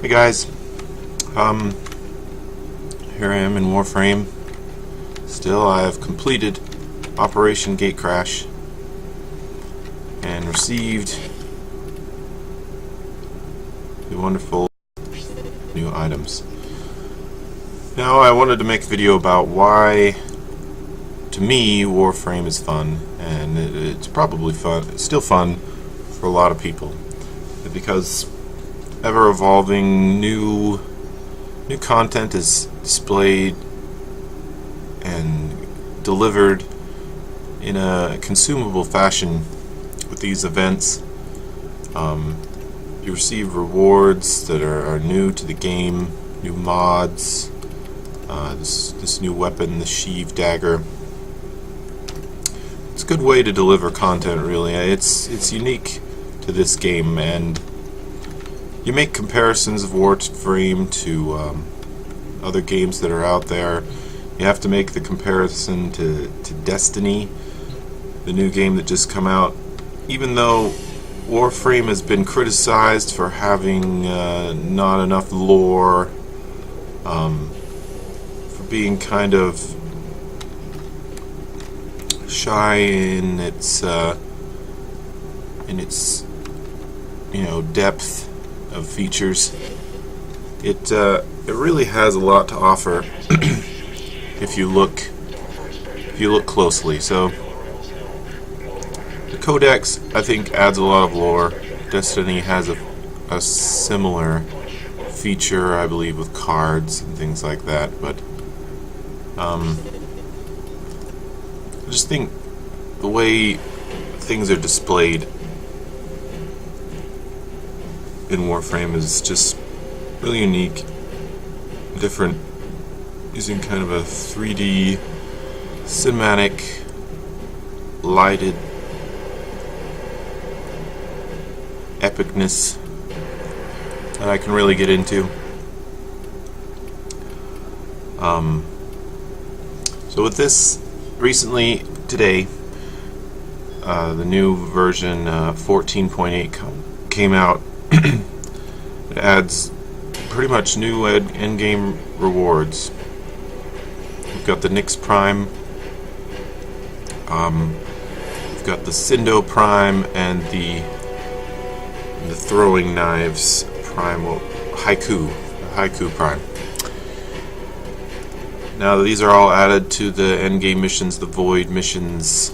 Hey guys, here I am in Warframe. Still, I have completed Operation Gatecrash and received the wonderful new items. Now, I wanted to make a video about why, to me, Warframe is fun, and it's probably fun. It's still fun for a lot of people, because ever-evolving new content is displayed and delivered in a consumable fashion with these events. You receive rewards that are new to the game, new mods, this new weapon, the Sheave Dagger. It's a good way to deliver content, really. It's unique to this game, and you make comparisons of Warframe to other games that are out there. You have to make the comparison to Destiny, the new game that just come out. Even though Warframe has been criticized for having not enough lore, for being kind of shy in its depth of features. It really has a lot to offer if you look closely. So the Codex, I think, adds a lot of lore. Destiny has a similar feature, I believe, with cards and things like that. But I just think the way things are displayed in Warframe is just really unique, different, using kind of a 3D cinematic lighted epicness that I can really get into. So with this, recently, today, the new version 14.8 came out. It adds pretty much new endgame rewards. We've got the Nyx Prime, we've got the Sindo Prime, and the Throwing Knives Prime, well, Haiku Prime. Now these are all added to the endgame missions, the Void missions,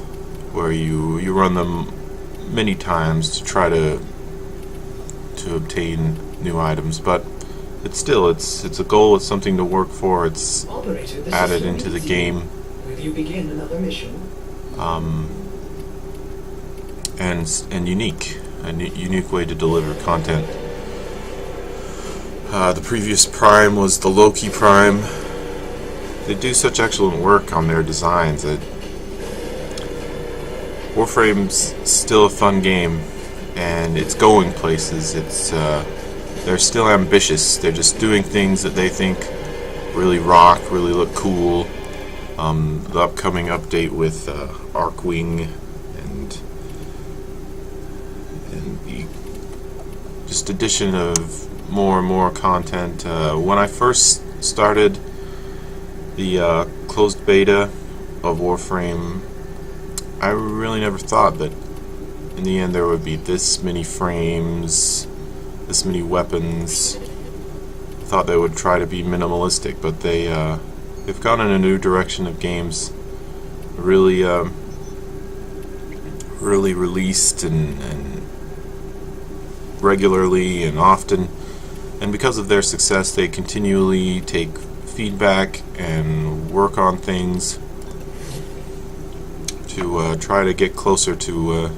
where you run them many times to try to obtain new items, but it's a goal, it's something to work for, it's added into the game. Will you begin another mission? And unique, a unique way to deliver content. The previous Prime was the Loki Prime. They do such excellent work on their designs that Warframe's still a fun game, and it's going places. They're still ambitious. They're just doing things that they think really rock, really look cool. The upcoming update with Arcwing and the just addition of more and more content. When I first started the closed beta of Warframe, I really never thought that in the end there would be this many frames, this many weapons. I thought they would try to be minimalistic, but they've gone in a new direction of games. Really released and regularly and often, and because of their success, they continually take feedback and work on things to try to get closer to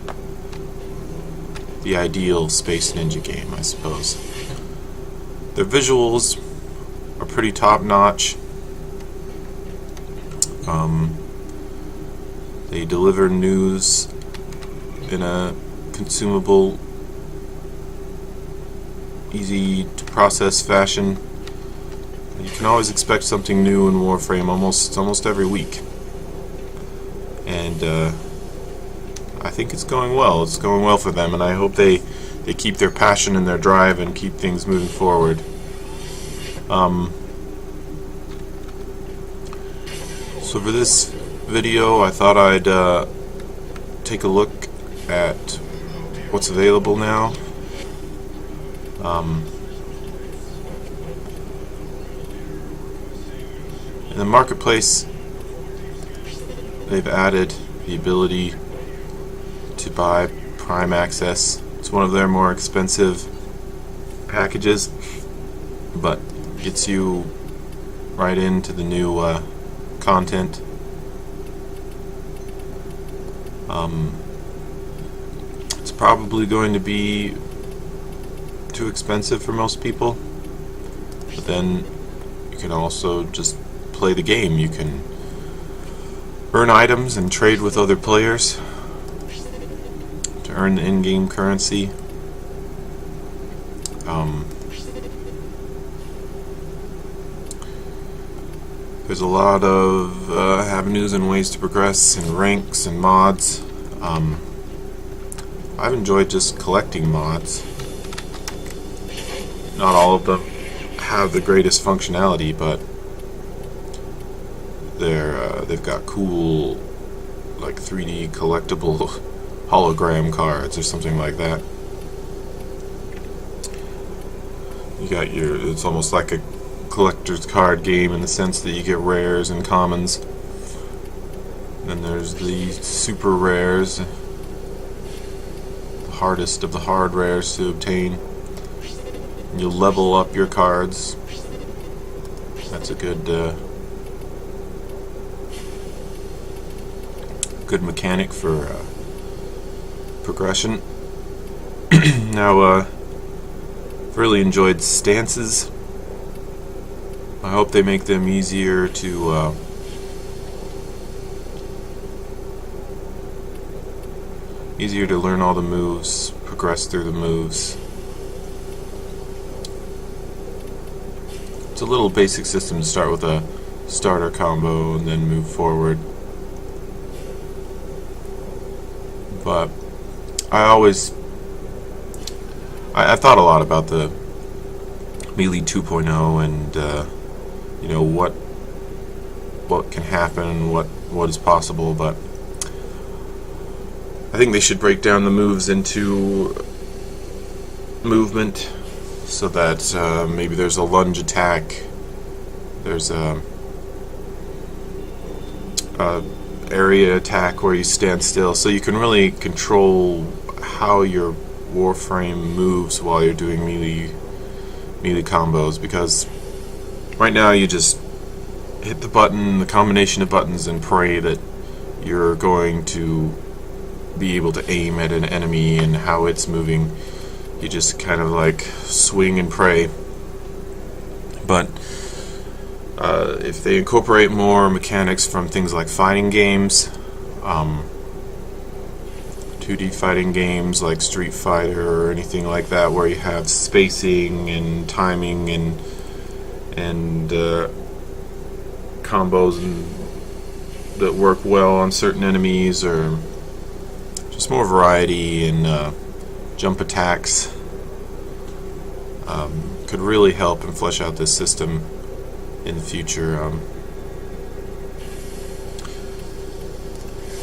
the ideal Space Ninja game, I suppose. Their visuals are pretty top-notch. They deliver news in a consumable, easy-to-process fashion. You can always expect something new in Warframe almost every week. And I think it's going well. It's going well for them, and I hope they keep their passion and their drive and keep things moving forward. So for this video, I thought I'd take a look at what's available now. In the marketplace, they've added the ability to buy Prime Access. It's one of their more expensive packages, but gets you right into the new content. It's probably going to be too expensive for most people, but then you can also just play the game. You can earn items and trade with other players to earn the in-game currency. There's a lot of avenues and ways to progress, and ranks and mods. I've enjoyed just collecting mods. Not all of them have the greatest functionality, but they've got cool, like 3D collectible hologram cards or something like that. You got it's almost like a collector's card game in the sense that you get rares and commons. Then there's the super rares, the hardest of the hard rares to obtain. You level up your cards. That's a good mechanic for progression. Now, I've really enjoyed stances. I hope they make them easier to learn all the moves, progress through the moves. It's a little basic system to start with a starter combo and then move forward. But I thought a lot about the Melee 2.0 and you know, what can happen, what is possible, but I think they should break down the moves into movement so that maybe there's a lunge attack, there's a area attack where you stand still, so you can really control how your Warframe moves while you're doing melee combos, because right now you just hit the button, the combination of buttons, and pray that you're going to be able to aim at an enemy and how it's moving. You just kind of like swing and pray. But if they incorporate more mechanics from things like fighting games, 2D fighting games like Street Fighter or anything like that, where you have spacing and timing and combos that work well on certain enemies, or just more variety in jump attacks, could really help and flesh out this system in the future.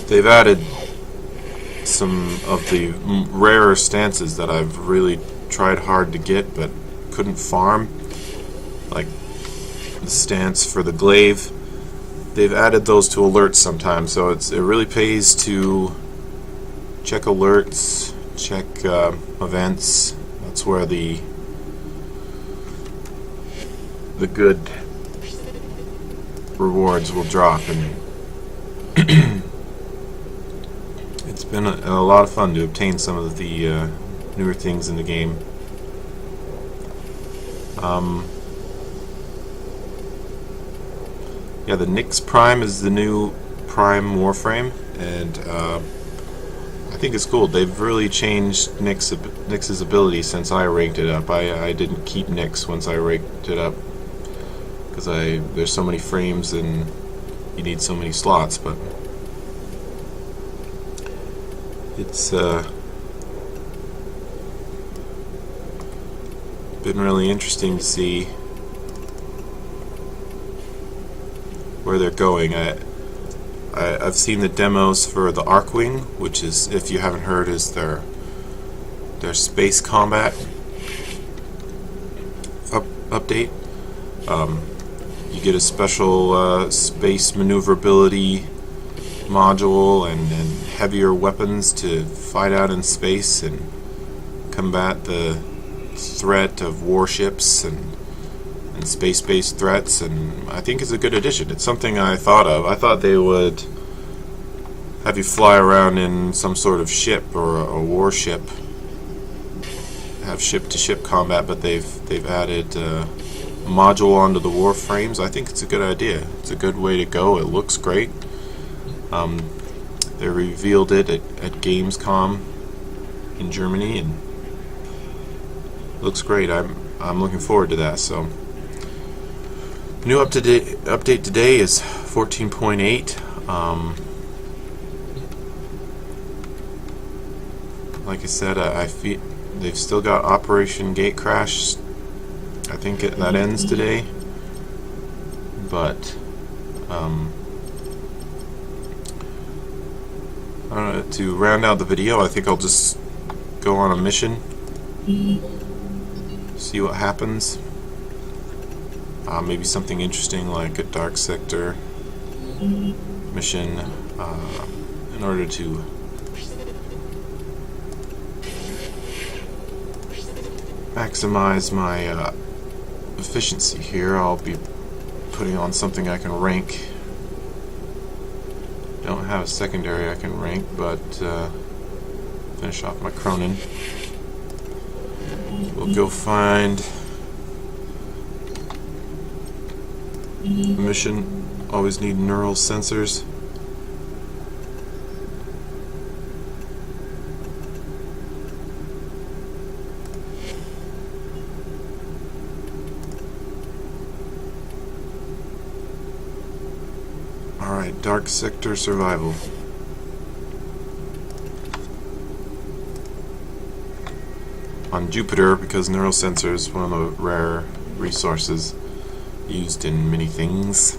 They've added some of the rarer stances that I've really tried hard to get but couldn't farm, like the stance for the glaive. They've added those to alerts sometimes, so it really pays to check alerts, check events. That's where the good rewards will drop, and it's been a lot of fun to obtain some of the newer things in the game. Yeah, the Nyx Prime is the new Prime Warframe, and I think it's cool. They've really changed Nyx's ability since I ranked it up. I didn't keep Nyx once I ranked it up because there's so many frames and you need so many slots, but it's been really interesting to see where they're going. I've seen the demos for the Arkwing, which is, if you haven't heard, is their space combat update. You get a special space maneuverability module and heavier weapons to fight out in space and combat the threat of warships and space-based threats, and I think it's a good addition. It's something I thought of. I thought they would have you fly around in some sort of ship or a warship, have ship-to-ship combat, but they've added a module onto the Warframes. I think it's a good idea. It's a good way to go. It looks great. They revealed it at Gamescom in Germany, and it looks great. I'm looking forward to that. So, new update today is 14.8. Like I said, I feel they've still got Operation Gatecrash. I think that ends today, but I don't know, to round out the video, I think I'll just go on a mission, see what happens. Maybe something interesting like a Dark Sector mission, in order to maximize my efficiency here. I'll be putting on something I can rank. Don't have a secondary I can rank, but finish off my Cronin. We'll go find a mission. Always need neural sensors. Alright, Dark Sector Survival. On Jupiter, because neural sensor is one of the rare resources used in many things.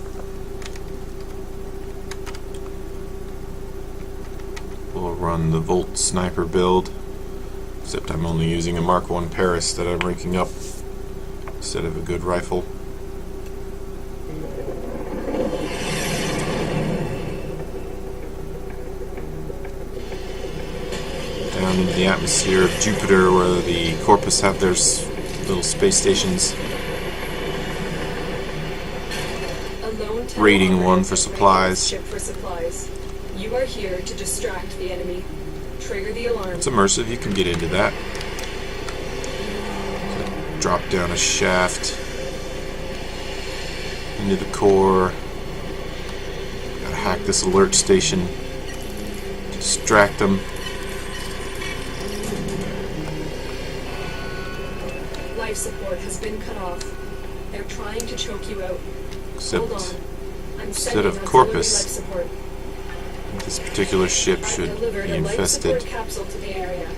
We'll run the Volt Sniper build, except I'm only using a Mark I Paris that I'm ranking up instead of a good rifle. Down into the atmosphere of Jupiter, where the Corpus have their little space stations. Raiding one for supplies. You are here to distract the enemy. Trigger the alarm. It's immersive. You can get into that. So drop down a shaft into the core. Gotta hack this alert station. Distract them. Life support has been cut off. They're trying to choke you out. Except Hold on. I'm instead of sending Corpus, life support. this particular ship should I've delivered be a life infested. support capsule to the area.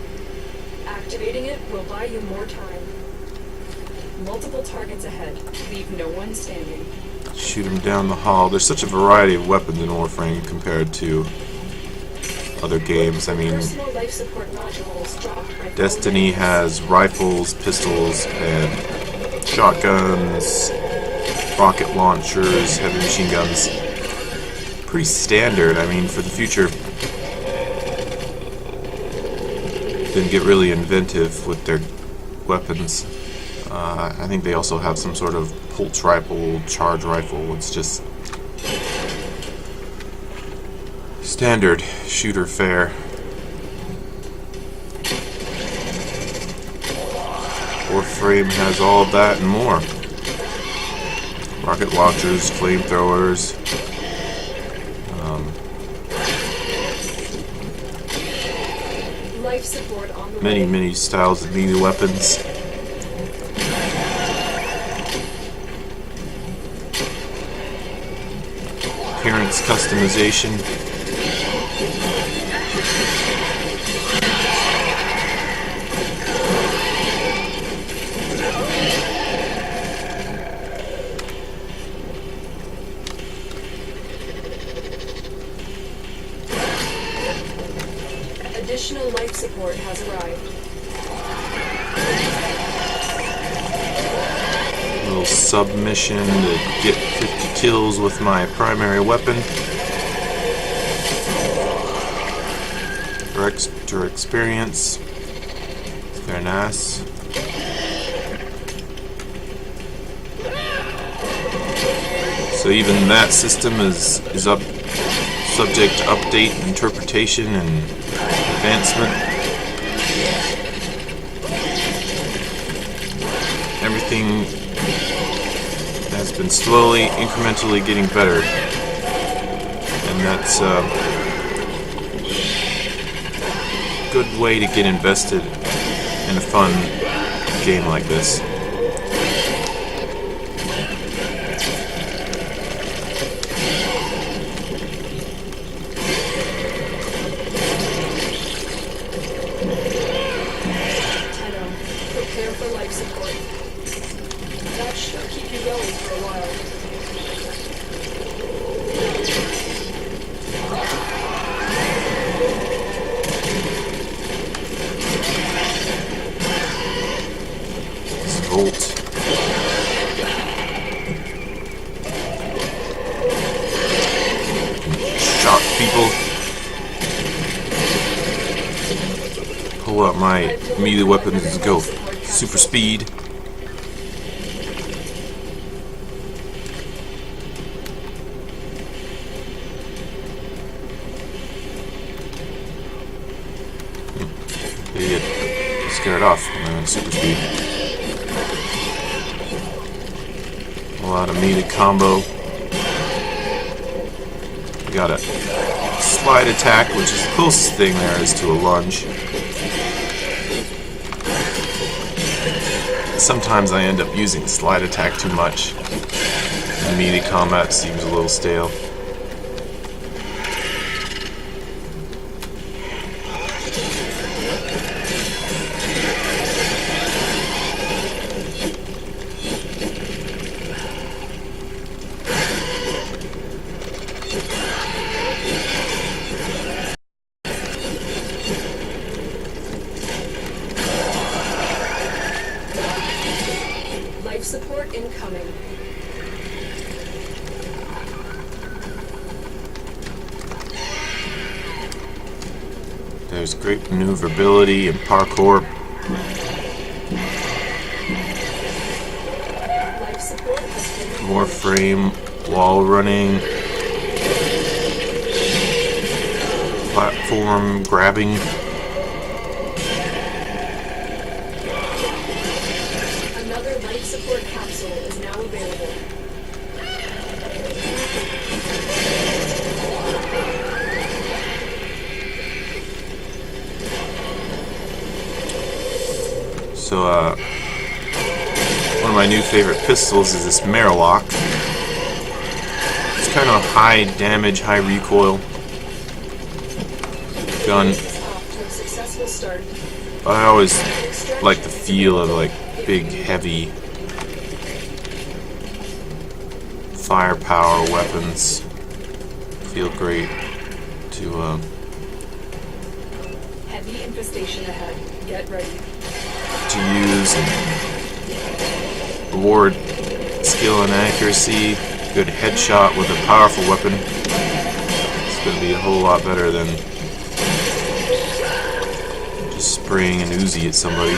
Activating it will buy you more time. Multiple targets ahead. Leave no one standing. Shoot them down the hall. There's such a variety of weapons in Warframe compared to other games. I mean, Personal life support modules dropped by Destiny has rifles, pistols, and shotguns, rocket launchers, heavy machine guns. Pretty standard. I mean, for the future, didn't get really inventive with their weapons. I think they also have some sort of pulse rifle, charge rifle. It's just standard shooter fare. Warframe has all of that and more. Rocket launchers, flamethrowers, life support on the many, way. many styles of melee weapons. Appearance customization. support has arrived. Little submission to get 50 kills with my primary weapon. For extra experience. Very nice. So even that system is up, subject to update, interpretation, and advancement. Everything has been slowly, incrementally getting better, and that's a good way to get invested in a fun game like this. Prepare for life support. That should keep you going for a while. Volt. Shock people. Pull out my melee weapons and go super speed. Idiot. Scared off when I went super speed. Pull out a melee combo. We got a slide attack, which is the closest thing there is to a lunge. Sometimes I end up using slide attack too much, and melee combat seems a little stale. Life support incoming. There's great maneuverability and parkour. Life support has been Warframe, wall running, platform grabbing. Another life support capsule is now available. So, one of my new favorite pistols is this Marowak. It's kind of high damage, high recoil gun. Off to a successful start. I always like the feel of like big, heavy firepower weapons. Feel great to Heavy infestation ahead. Get ready. use and reward skill and accuracy. Good headshot with a powerful weapon. It's going to be a whole lot better than just spraying an Uzi at somebody.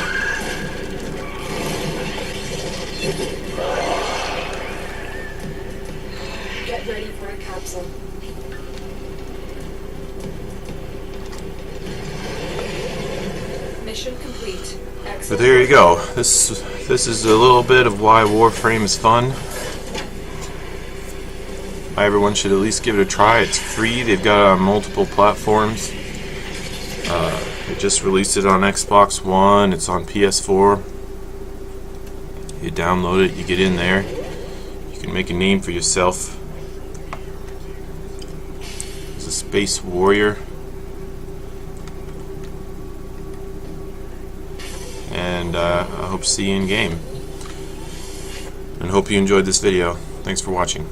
Get ready for a capsule. Mission complete. Excellent. So there you go. This is a little bit of why Warframe is fun. Why everyone should at least give it a try. It's free. They've got it on multiple platforms. They just released it on Xbox One. It's on PS4. You download it. You get in there. You can make a name for yourself as a space warrior. And I hope to see you in game. And hope you enjoyed this video. Thanks for watching.